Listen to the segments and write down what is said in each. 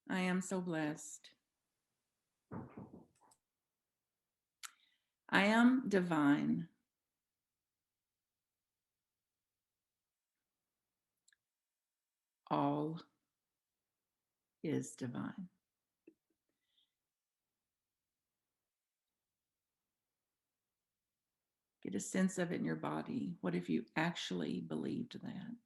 I am so blessed. I am divine. All is divine. Get a sense of it in your body. What if you actually believed that?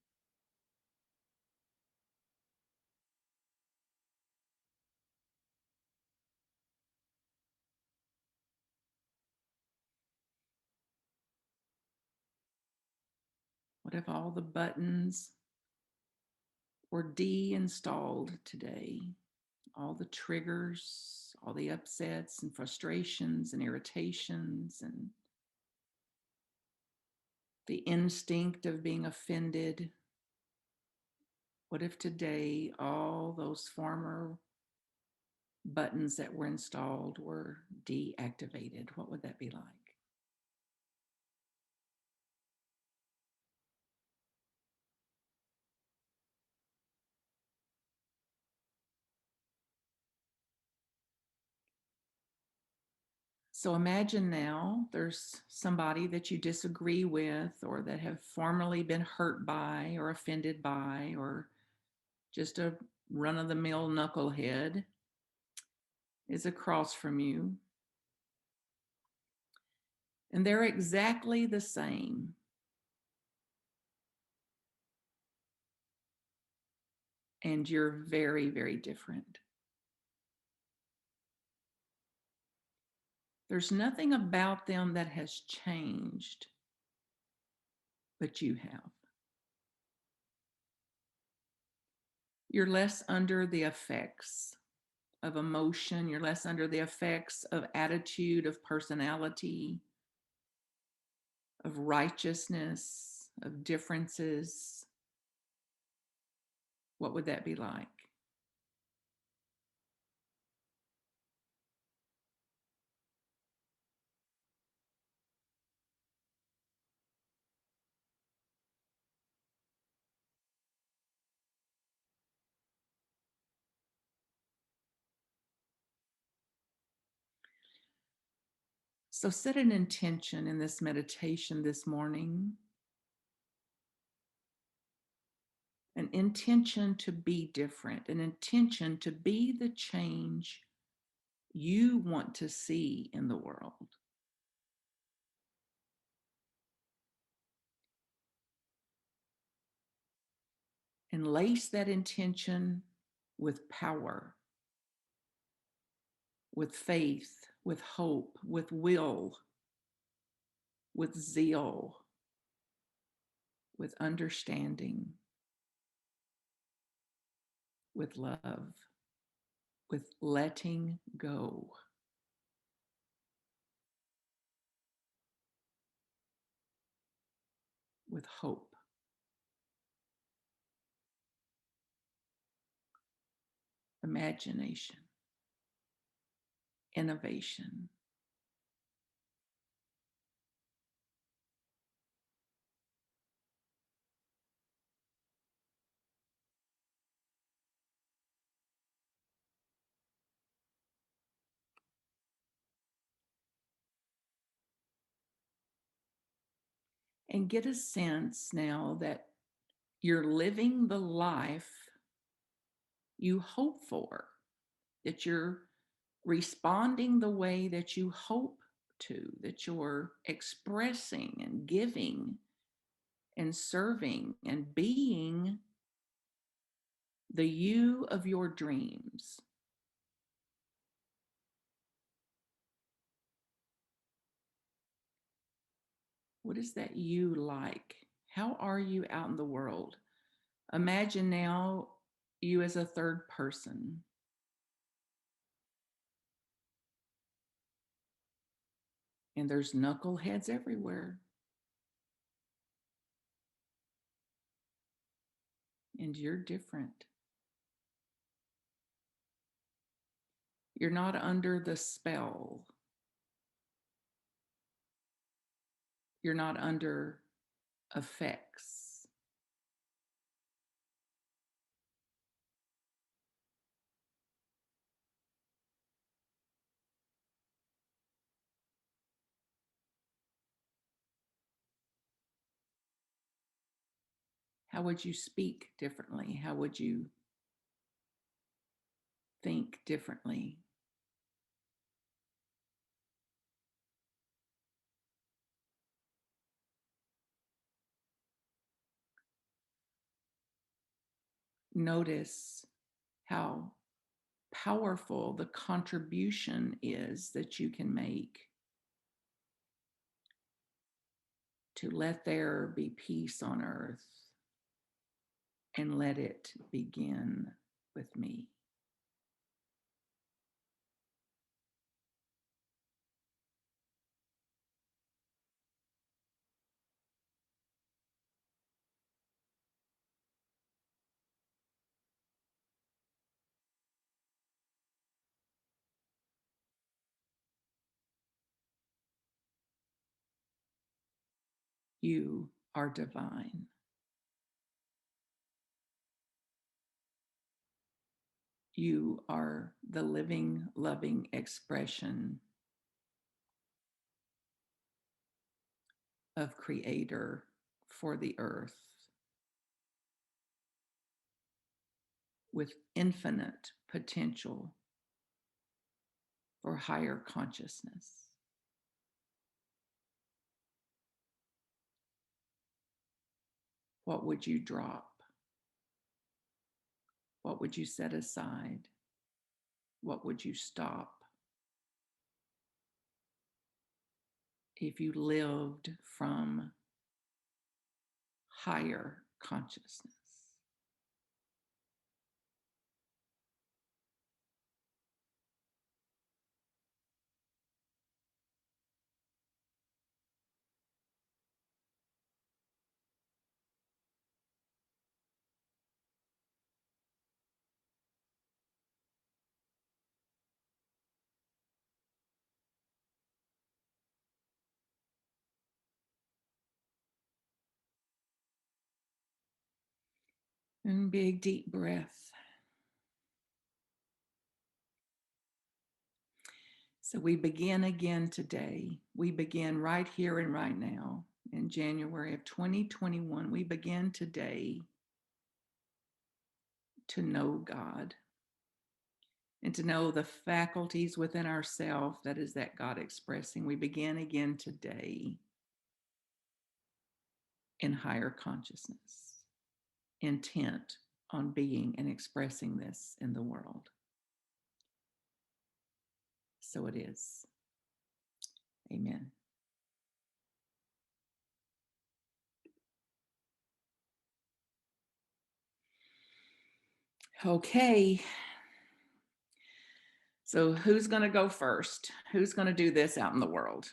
What if all the buttons were de-installed today? All the triggers, all the upsets and frustrations and irritations and the instinct of being offended. What if today all those former buttons that were installed were deactivated? What would that be like? So imagine now there's somebody that you disagree with or that have formerly been hurt by or offended by or just a run of the mill knucklehead is across from you. And they're exactly the same. And you're very, very different. There's nothing about them that has changed, but you have. You're less under the effects of emotion. You're less under the effects of attitude, of personality, of righteousness, of differences. What would that be like? So set an intention in this meditation this morning, an intention to be different, an intention to be the change you want to see in the world. And lace that intention with power, with faith, with hope, with will, with zeal, with understanding, with love, with letting go, with hope, imagination, innovation. And get a sense now that you're living the life you hope for, that you're responding the way that you hope to, that you're expressing and giving and serving and being the you of your dreams. What is that you like? How are you out in the world? Imagine now you as a third person, and there's knuckleheads everywhere, and you're different. You're not under the spell. You're not under effects. How would you speak differently? How would you think differently? Notice how powerful the contribution is that you can make to let there be peace on earth and let it begin with me. You are divine. You are the living, loving expression of Creator for the earth with infinite potential for higher consciousness. What would you drop? What would you set aside? What would you stop if you lived from higher consciousness? And big, deep breath. So we begin again today. We begin right here and right now in January of 2021. We begin today to know God and to know the faculties within ourselves that is that God expressing. We begin again today in higher consciousness, intent on being and expressing this in the world. So it is. Amen. Okay. So who's going to go first? Who's going to do this out in the world?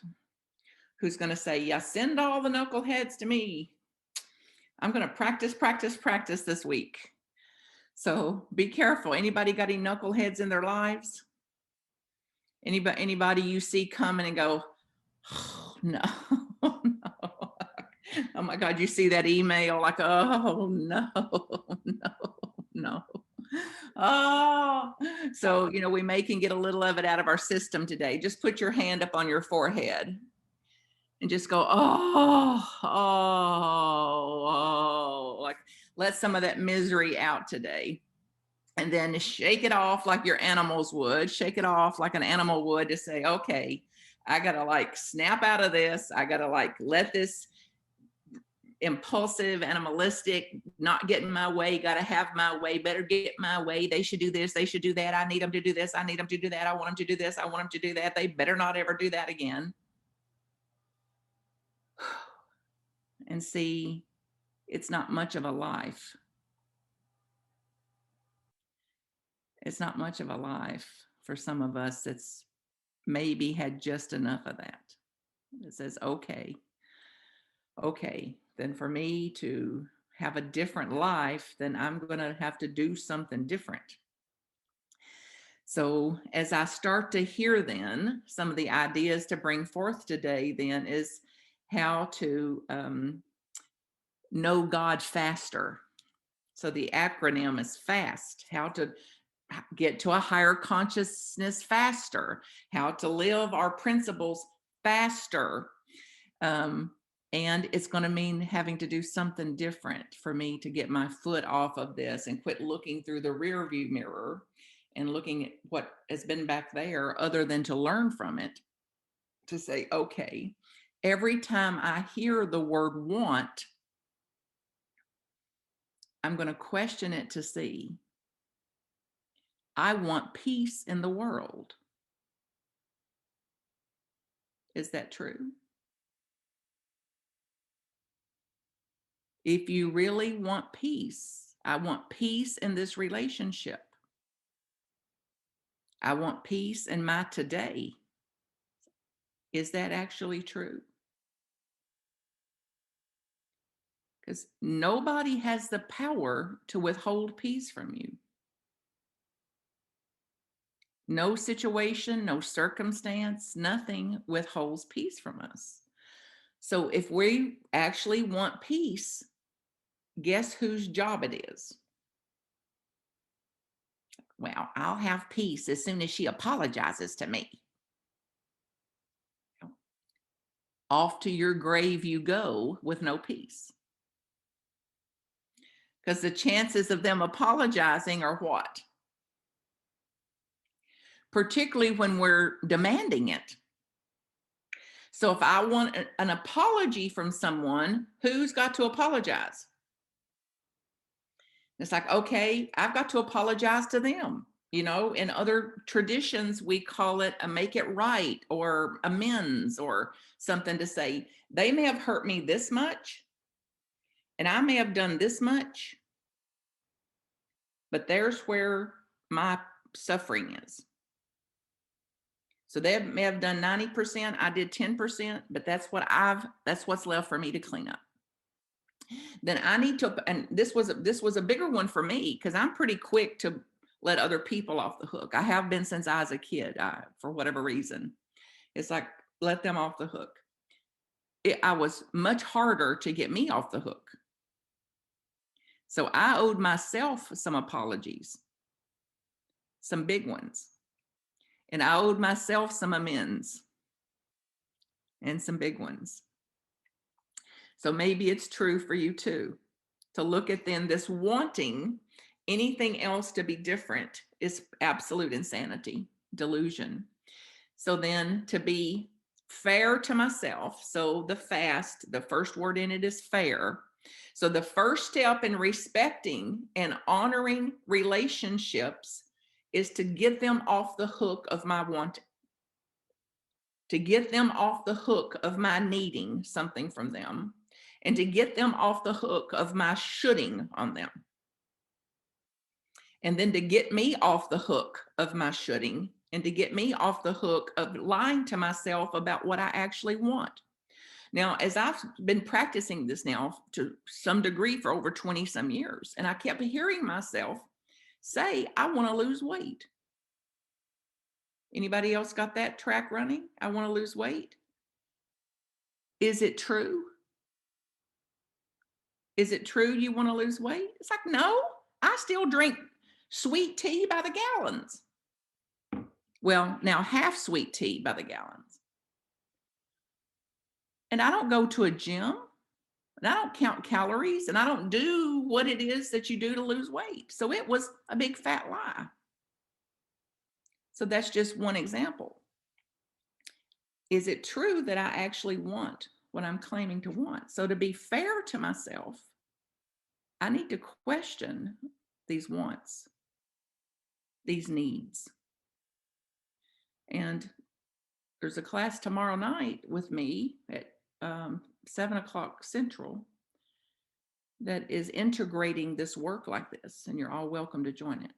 Who's going to say, yeah, send all the knuckleheads to me? I'm going to practice this week. So be careful. Anybody got any knuckleheads in their lives? Anybody you see coming and go, oh, no, no. Oh my God, you see that email like, oh no, no, no. Oh, so, we may can get a little of it out of our system today. Just put your hand up on your forehead and just go, oh, oh, like let some of that misery out today. And then shake it off like your animals would, shake it off like an animal would to say, okay, I got to like snap out of this. I got to like let this impulsive, animalistic, not getting my way, got to have my way, better get my way. They should do this. They should do that. I need them to do this. I need them to do that. I want them to do this. I want them to do that. They better not ever do that again. And see, it's not much of a life. It's not much of a life for some of us that's maybe had just enough of that. It says, okay, then for me to have a different life, then I'm going to have to do something different. So as I start to hear then, some of the ideas to bring forth today then is how to know God faster. So the acronym is FAST, how to get to a higher consciousness faster, how to live our principles faster. And it's going to mean having to do something different for me to get my foot off of this and quit looking through the rear view mirror and looking at what has been back there other than to learn from it, to say, okay, every time I hear the word want, I'm going to question it to see, I want peace in the world. Is that true? If you really want peace, I want peace in this relationship. I want peace in my today. Is that actually true? Because nobody has the power to withhold peace from you. No situation, no circumstance, nothing withholds peace from us. So if we actually want peace, guess whose job it is? Well, I'll have peace as soon as she apologizes to me. Off to your grave you go with no peace. Because the chances of them apologizing are what? Particularly when we're demanding it. So if I want an apology from someone, who's got to apologize? It's like, okay, I've got to apologize to them. You know, in other traditions, we call it a make it right or amends or something, to say they may have hurt me this much and I may have done this much, but there's where my suffering is. So they may have done 90%, I did 10%, but that's what's left for me to clean up. Then I need to, and this was a bigger one for me because I'm pretty quick to let other people off the hook. I have been since I was a kid, for whatever reason. It's like, let them off the hook. I was much harder to get me off the hook. So I owed myself some apologies, some big ones. And I owed myself some amends and some big ones. So maybe it's true for you too, to look at then this wanting anything else to be different is absolute insanity, delusion. So then to be fair to myself, so the first word in it is fair. So the first step in respecting and honoring relationships is to get them off the hook of my wanting, to get them off the hook of my needing something from them, and to get them off the hook of my shoulding on them. And then to get me off the hook of my shoulding, and to get me off the hook of lying to myself about what I actually want. Now, as I've been practicing this now to some degree for over 20 some years, and I kept hearing myself say, I want to lose weight. Anybody else got that track running? I want to lose weight. Is it true? Is it true you want to lose weight? It's like, no, I still drink sweet tea by the gallons. Well, now half sweet tea by the gallons. And I don't go to a gym, and I don't count calories, and I don't do what it is that you do to lose weight. So it was a big fat lie. So that's just one example. Is it true that I actually want what I'm claiming to want? So to be fair to myself, I need to question these wants, these needs. And there's a class tomorrow night with me at 7:00 Central that is integrating this work like this, and you're all welcome to join it.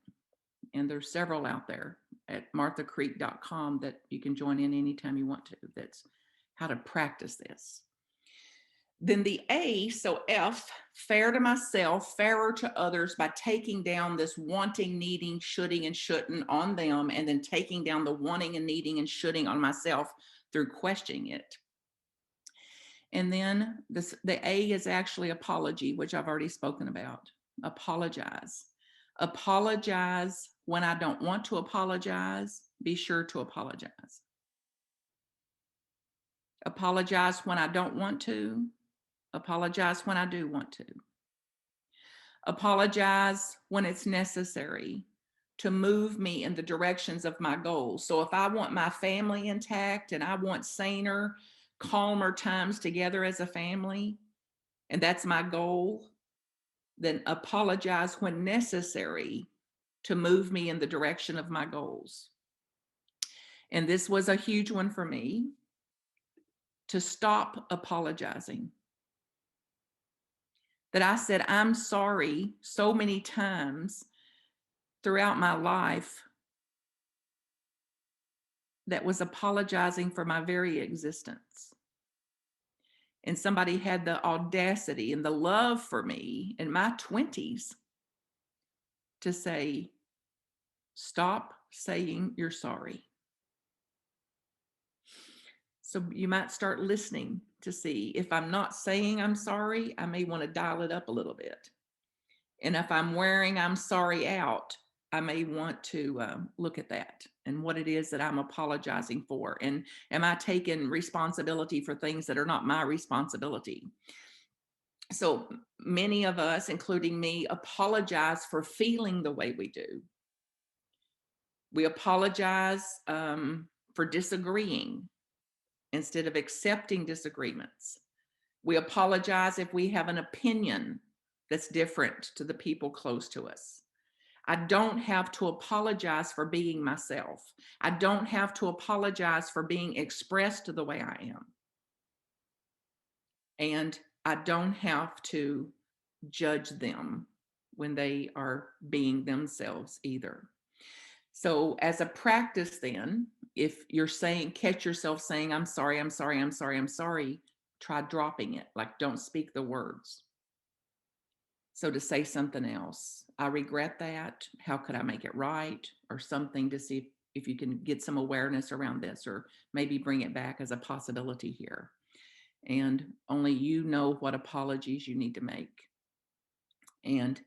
And there's several out there at marthacreek.com that you can join in anytime you want to. That's how to practice this. Then the A, so F, fair to myself, fairer to others, by taking down this wanting, needing, shoulding, and shouldn't on them, and then taking down the wanting and needing and shoulding on myself through questioning it. And then the A is actually apology, which I've already spoken about. Apologize. Apologize when I don't want to apologize. Be sure to apologize. Apologize when I don't want to. Apologize when I do want to. Apologize when it's necessary to move me in the directions of my goals. So if I want my family intact and I want saner, calmer times together as a family, and that's my goal, then apologize when necessary to move me in the direction of my goals. And this was a huge one for me, to stop apologizing. That I said, I'm sorry so many times throughout my life, that was apologizing for my very existence. And somebody had the audacity and the love for me in my 20s to say, stop saying you're sorry. So you might start listening to see if I'm not saying I'm sorry, I may want to dial it up a little bit. And if I'm wearing I'm sorry out, I may want to look at that and what it is that I'm apologizing for. And am I taking responsibility for things that are not my responsibility? So many of us, including me, apologize for feeling the way we do. We apologize for disagreeing instead of accepting disagreements. We apologize if we have an opinion that's different to the people close to us. I don't have to apologize for being myself. I don't have to apologize for being expressed the way I am. And I don't have to judge them when they are being themselves either. So, as a practice, then, if you're saying, catch yourself saying, I'm sorry, I'm sorry, I'm sorry, I'm sorry, try dropping it. Like, don't speak the words. So, to say something else, I regret that. How could I make it right? Or something to see if you can get some awareness around this, or maybe bring it back as a possibility here. And only you know what apologies you need to make. And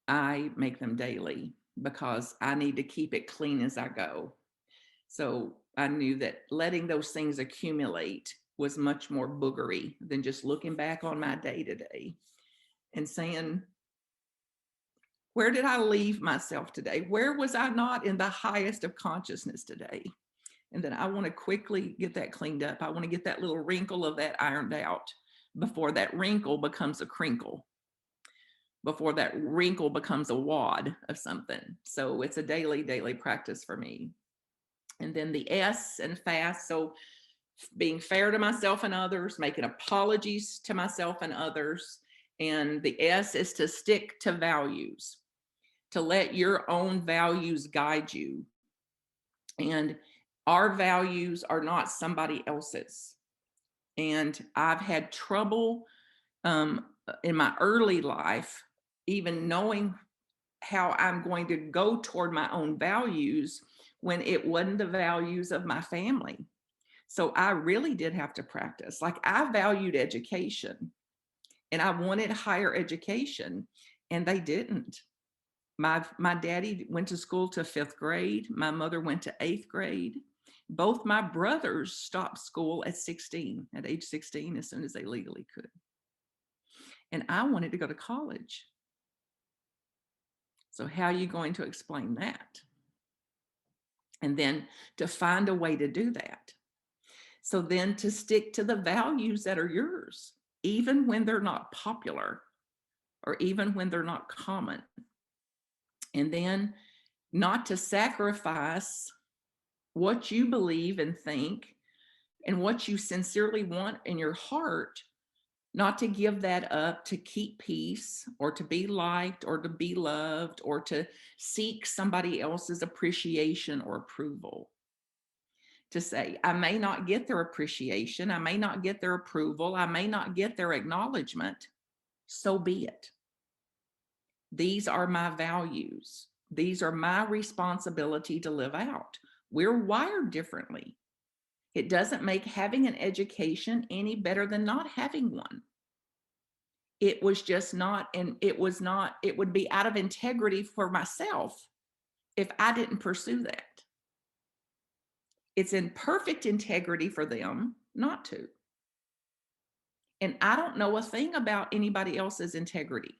I make them daily because I need to keep it clean as I go. So I knew that letting those things accumulate was much more boogery than just looking back on my day to day and saying, where did I leave myself today? Where was I not in the highest of consciousness today? And then I want to quickly get that cleaned up. I want to get that little wrinkle of that ironed out before that wrinkle becomes a crinkle, before that wrinkle becomes a wad of something. So it's a daily practice for me. And then the S and fast. So being fair to myself and others, making apologies to myself and others. And the S is to stick to values, to let your own values guide you. And our values are not somebody else's. And I've had trouble in my early life, even knowing how I'm going to go toward my own values when it wasn't the values of my family. So I really did have to practice. Like, I valued education and I wanted higher education, and they didn't. My daddy went to school to 5th grade. My mother went to 8th grade. Both my brothers stopped school at 16, at age 16, as soon as they legally could. And I wanted to go to college. So how are you going to explain that? And then to find a way to do that. So then to stick to the values that are yours, even when they're not popular or even when they're not common. And then not to sacrifice what you believe and think and what you sincerely want in your heart, not to give that up to keep peace or to be liked or to be loved or to seek somebody else's appreciation or approval. To say, I may not get their appreciation, I may not get their approval, I may not get their acknowledgement, so be it. These are my values. These are my responsibility to live out. We're wired differently. It doesn't make having an education any better than not having one. It was just not, and it would be out of integrity for myself if I didn't pursue that. It's in perfect integrity for them not to. And I don't know a thing about anybody else's integrity.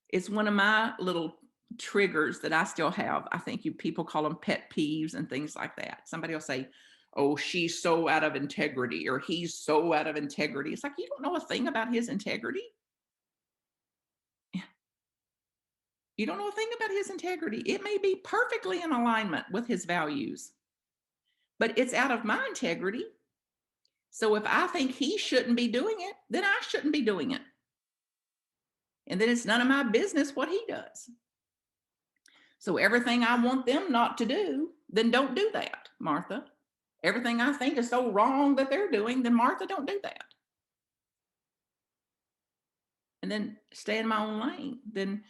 It's one of my little triggers that I still have. I think you people call them pet peeves and things like that. Somebody will say, "Oh, she's so out of integrity," or "He's so out of integrity." It's like you don't know a thing about his integrity. You don't know a thing about his integrity. It may be perfectly in alignment with his values, but it's out of my integrity. So if I think he shouldn't be doing it, then I shouldn't be doing it. And then it's none of my business what he does. So everything I want them not to do, then don't do that, Martha. Everything I think is so wrong that they're doing, then Martha, don't do that. And then stay in my own lane. Then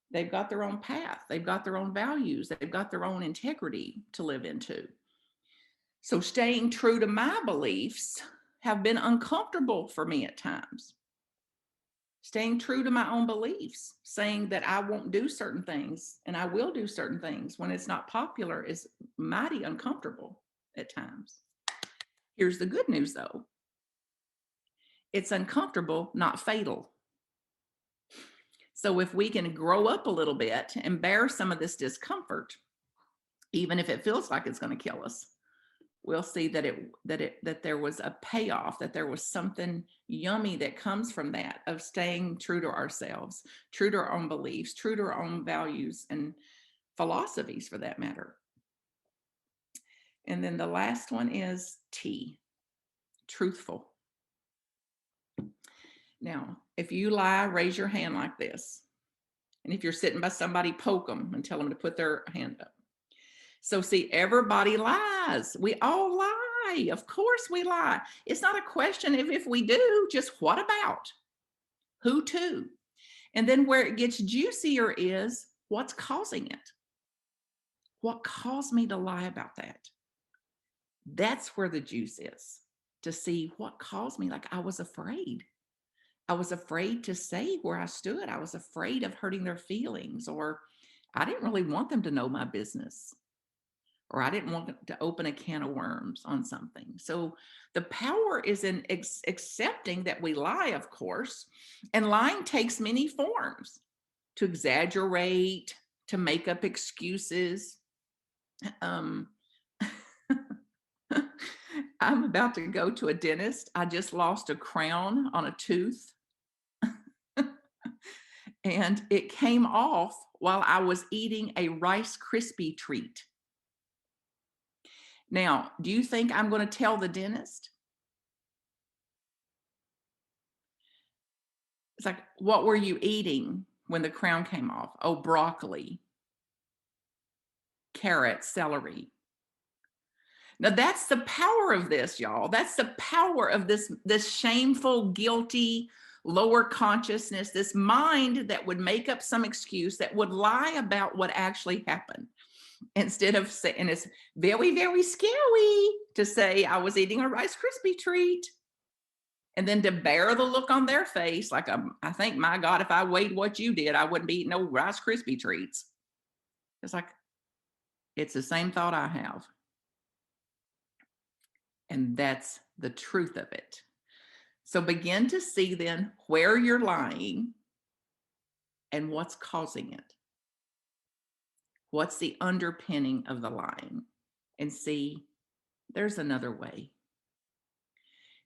they've got their own path. They've got their own values. They've got their own integrity to live into. So staying true to my beliefs have been uncomfortable for me at times. Staying true to my own beliefs, saying that I won't do certain things and I will do certain things when it's not popular is mighty uncomfortable at times. Here's the good news though. It's uncomfortable, not fatal. So if we can grow up a little bit and bear some of this discomfort, even if it feels like it's going to kill us, we'll see that there was a payoff, that there was something yummy that comes from that, of staying true to ourselves, true to our own beliefs, true to our own values and philosophies for that matter. And then the last one is T, truthful. Now, if you lie, raise your hand like this. And if you're sitting by somebody, poke them and tell them to put their hand up. So see, everybody lies. We all lie. Of course we lie. It's not a question of if we do, just what about? Who to? And then where it gets juicier is what's causing it? What caused me to lie about that? That's where the juice is, to see what caused me. Like I was afraid. I was afraid to say where I stood. I was afraid of hurting their feelings, or I didn't really want them to know my business, or I didn't want to open a can of worms on something. So the power is in accepting that we lie, of course, and lying takes many forms: to exaggerate, to make up excuses. Um, I'm about to go to a dentist. I just lost a crown on a tooth and it came off while I was eating a Rice Krispie treat. Now, do you think I'm going to tell the dentist? It's like, what were you eating when the crown came off? Oh, broccoli, carrots, celery. Now that's the power of this, y'all. That's the power of this shameful, guilty, lower consciousness, this mind that would make up some excuse, that would lie about what actually happened. Instead of saying, and it's very, very scary to say I was eating a Rice Krispie treat. And then to bear the look on their face, like, I think, my God, if I weighed what you did, I wouldn't be eating no Rice Krispie treats. It's like, it's the same thought I have. And that's the truth of it. So begin to see then where you're lying and what's causing it. What's the underpinning of the lying? And see, there's another way.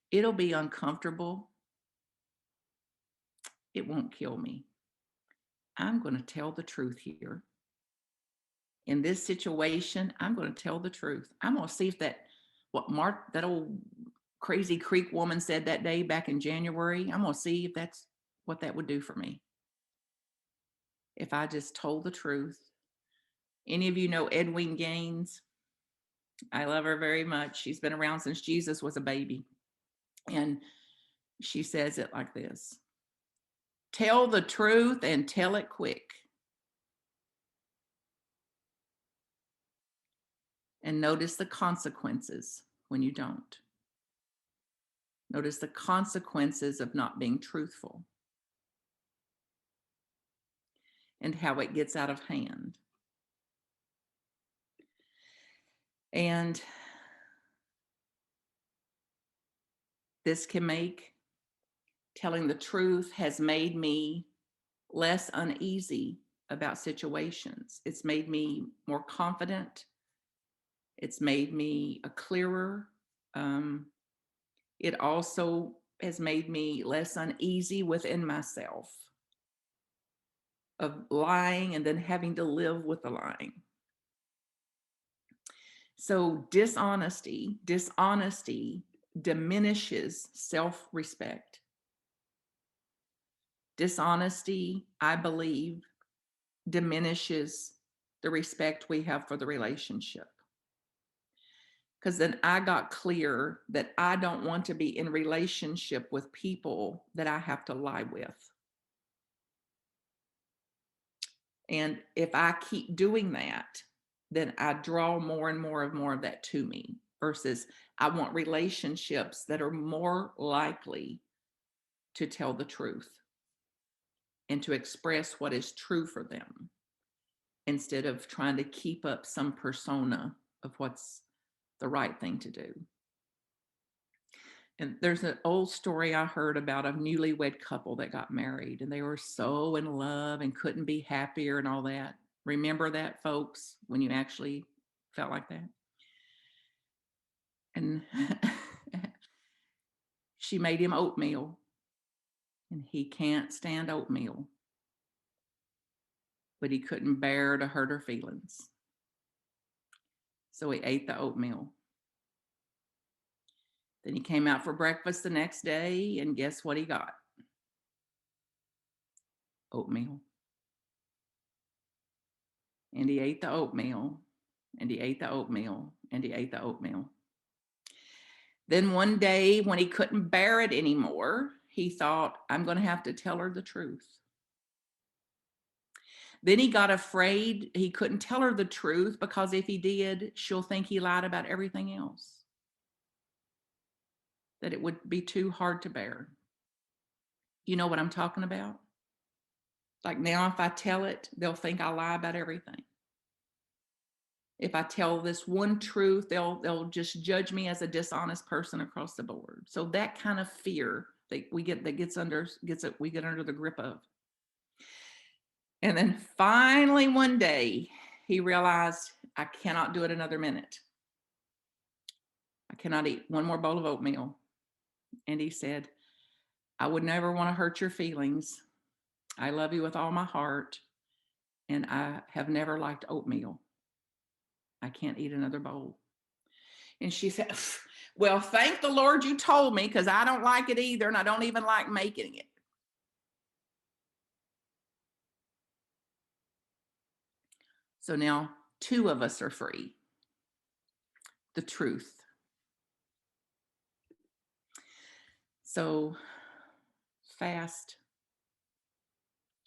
It'll be uncomfortable. It won't kill me. I'm going to tell the truth here. In this situation, I'm going to tell the truth. I'm going to see if that old crazy Creek woman said that day back in January, I'm going to see if that's what that would do for me. If I just told the truth. Any of you know Edwin Gaines? I love her very much. She's been around since Jesus was a baby. And she says it like this: tell the truth and tell it quick. And notice the consequences when you don't. Notice the consequences of not being truthful and how it gets out of hand. And this can make Telling the truth has made me less uneasy about situations. It's made me more confident. It's made me a clearer. Um, it also has made me less uneasy within myself of lying and then having to live with the lying. So dishonesty diminishes self-respect. Dishonesty, I believe, diminishes the respect we have for the relationship. Because then I got clear that I don't want to be in relationship with people that I have to lie with. And if I keep doing that, then I draw more of that to me versus I want relationships that are more likely to tell the truth and to express what is true for them instead of trying to keep up some persona of what's the right thing to do. And there's an old story I heard about a newlywed couple that got married and they were so in love and couldn't be happier and all that. Remember that, folks, when you actually felt like that? And she made him oatmeal and he can't stand oatmeal, but he couldn't bear to hurt her feelings. So he ate the oatmeal. Then he came out for breakfast the next day, and guess what he got? Oatmeal. And he ate the oatmeal, and he ate the oatmeal, and he ate the oatmeal. Then one day, when he couldn't bear it anymore, he thought, I'm going to have to tell her the truth. Then he got afraid he couldn't tell her the truth because if he did, she'll think he lied about everything else, that it would be too hard to bear. You know what I'm talking about? Like now, if I tell it, they'll think I lie about everything. If I tell this one truth, they'll just judge me as a dishonest person across the board. So that kind of fear that we get we get under the grip of. And then finally one day he realized I cannot do it another minute. I cannot eat one more bowl of oatmeal. And he said, I would never want to hurt your feelings. I love you with all my heart. And I have never liked oatmeal. I can't eat another bowl. And she said, well, thank the Lord you told me because I don't like it either. And I don't even like making it. So now two of us are free. The truth. So fast,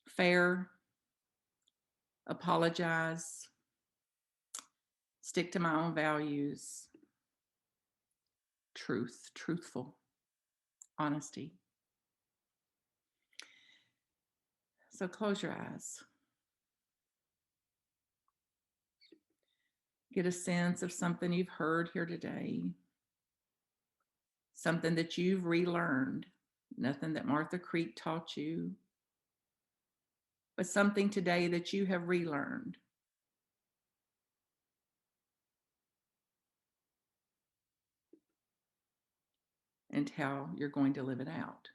fair, apologize, stick to my own values, truth, truthful, honesty. So close your eyes. Get a sense of something you've heard here today, something that you've relearned, nothing that Martha Creek taught you, but something today that you have relearned. And how you're going to live it out.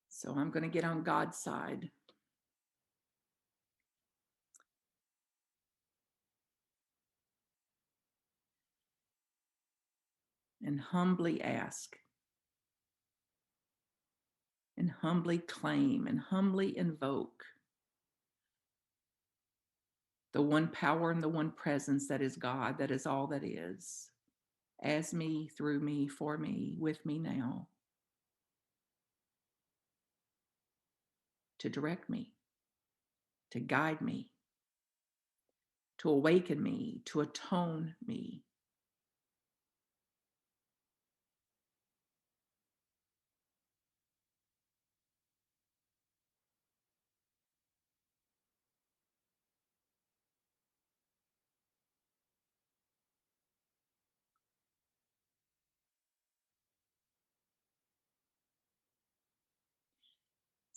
So I'm going to get on God's side. And humbly ask, and humbly claim, and humbly invoke the one power and the one presence that is God, that is all that is, as me, through me, for me, with me now, to direct me, to guide me, to awaken me, to atone me,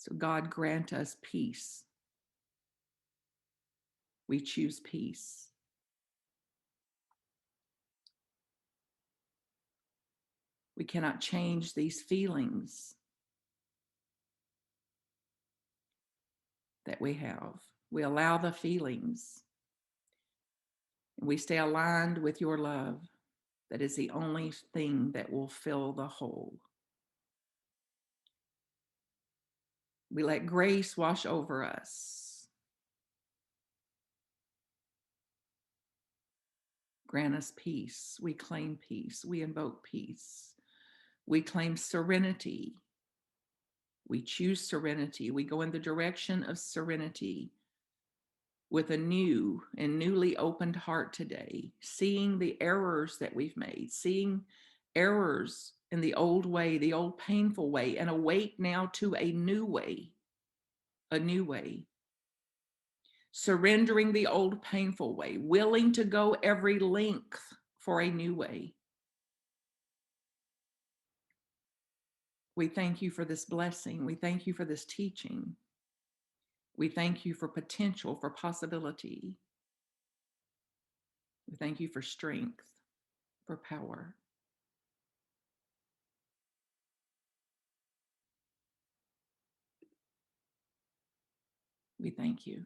So, God, grant us peace. We choose peace. We cannot change these feelings that we have. We allow the feelings, and we stay aligned with your love. That is the only thing that will fill the hole. We let grace wash over us. Grant us peace. We claim peace. We invoke peace. We claim serenity. We choose serenity. We go in the direction of serenity with a new and newly opened heart today, seeing the errors that we've made, seeing errors in the old way, the old painful way, and awake now to a new way, a new way. Surrendering the old painful way, willing to go every length for a new way. We thank you for this blessing. We thank you for this teaching. We thank you for potential, for possibility. We thank you for strength, for power. We thank you.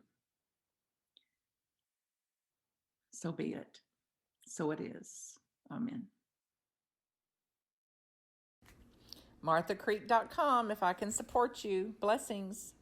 So be it. So it is. Amen. MarthaCreek.com if I can support you. Blessings.